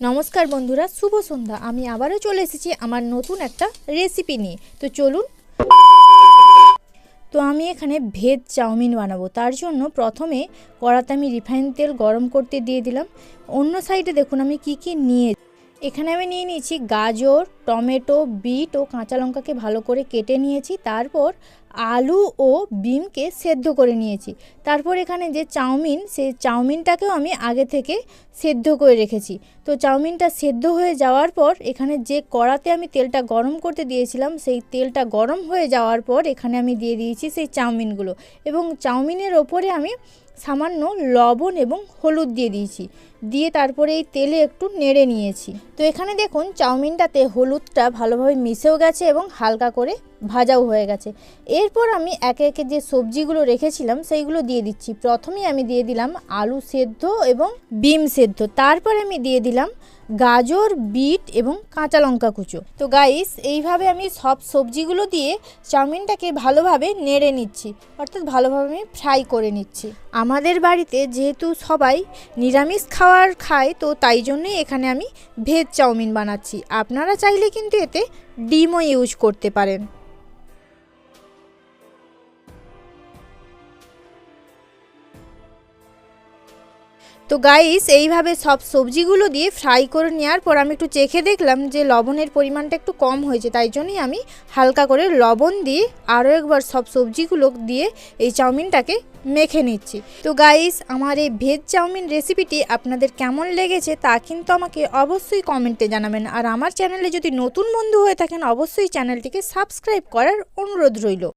নমস্কার বন্ধুরা, শুভ সন্ধ্যা। আমি আবারও চলে এসেছি আমার নতুন একটা রেসিপি নিয়ে। তো চলুন। তো আমি এখানে ভেজ চাউমিন বানাবো। তার জন্য প্রথমে কড়াতে আমি রিফাইন তেল গরম করতে দিয়ে দিলাম। অন্য সাইডে দেখুন আমি কি নিয়ে এখানে আমি নিয়ে নিয়েছি গাজর, টমেটো, বিট ও কাঁচা লঙ্কাকে ভালো করে কেটে নিয়েছি। তারপর আলু ও বিমকে সেদ্ধ করে নিয়েছি। তারপর এখানে যে চাউমিন, সেই চাউমিনটাকেও আমি আগে থেকে সেদ্ধ করে রেখেছি। তো চাউমিনটা সেদ্ধ হয়ে যাওয়ার পর এখানে যে কড়াতে আমি তেলটা গরম করতে দিয়েছিলাম, সেই তেলটা গরম হয়ে যাওয়ার পর এখানে আমি দিয়ে দিয়েছি সেই চাউমিনগুলো, এবং চাউমিনের ওপরে আমি সামান্য লবণ এবং হলুদ দিয়ে দিয়েছি। দিয়ে তারপরে এই তেলে একটু নেড়ে নিয়েছি। তো এখানে দেখুন চাউমিনটাতে হলুদটা ভালোভাবে মিশেও গেছে এবং হালকা করে ভাজাও হয়ে গেছে। এরপর আমি একে একে যে সবজিগুলো রেখেছিলাম সেইগুলো দিয়ে দিচ্ছি। প্রথমেই আমি দিয়ে দিলাম আলু সেদ্ধ এবং বিম সেদ্ধ। তারপর আমি দিয়ে দিলাম গাজর, বিট এবং কাঁচা লঙ্কা কুচো। তো গাইস, এইভাবে আমি সব সবজিগুলো দিয়ে চাউমিনটাকে ভালোভাবে নেড়ে নিচ্ছি, অর্থাৎ ভালোভাবে আমি ফ্রাই করে নিচ্ছি। আমাদের বাড়িতে যেহেতু সবাই নিরামিষ খাবার খায়, তো তাই জন্যই এখানে আমি ভেজ চাউমিন বানাচ্ছি। আপনারা চাইলে কিন্তু এতে ডিমও ইউজ করতে পারেন। তো গাইস, এইভাবে সব সবজিগুলো দিয়ে ফ্রাই করে নেওয়ার পর আমি একটু চেখে দেখলাম যে লবণের পরিমাণটা একটু কম হয়েছে। তাই জন্যই আমি হালকা করে লবণ দিয়ে আরও একবার সব সবজিগুলো দিয়ে এই চাউমিনটাকে মেখে নিচ্ছি। তো গাইস, আমার এই ভেজ চাউমিন রেসিপিটি আপনাদের কেমন লেগেছে তা কিন্তু আমাকে অবশ্যই কমেন্টে জানাবেন। আর আমার চ্যানেলে যদি নতুন বন্ধু হয়ে থাকেন, অবশ্যই চ্যানেলটিকে সাবস্ক্রাইব করার অনুরোধ রইল।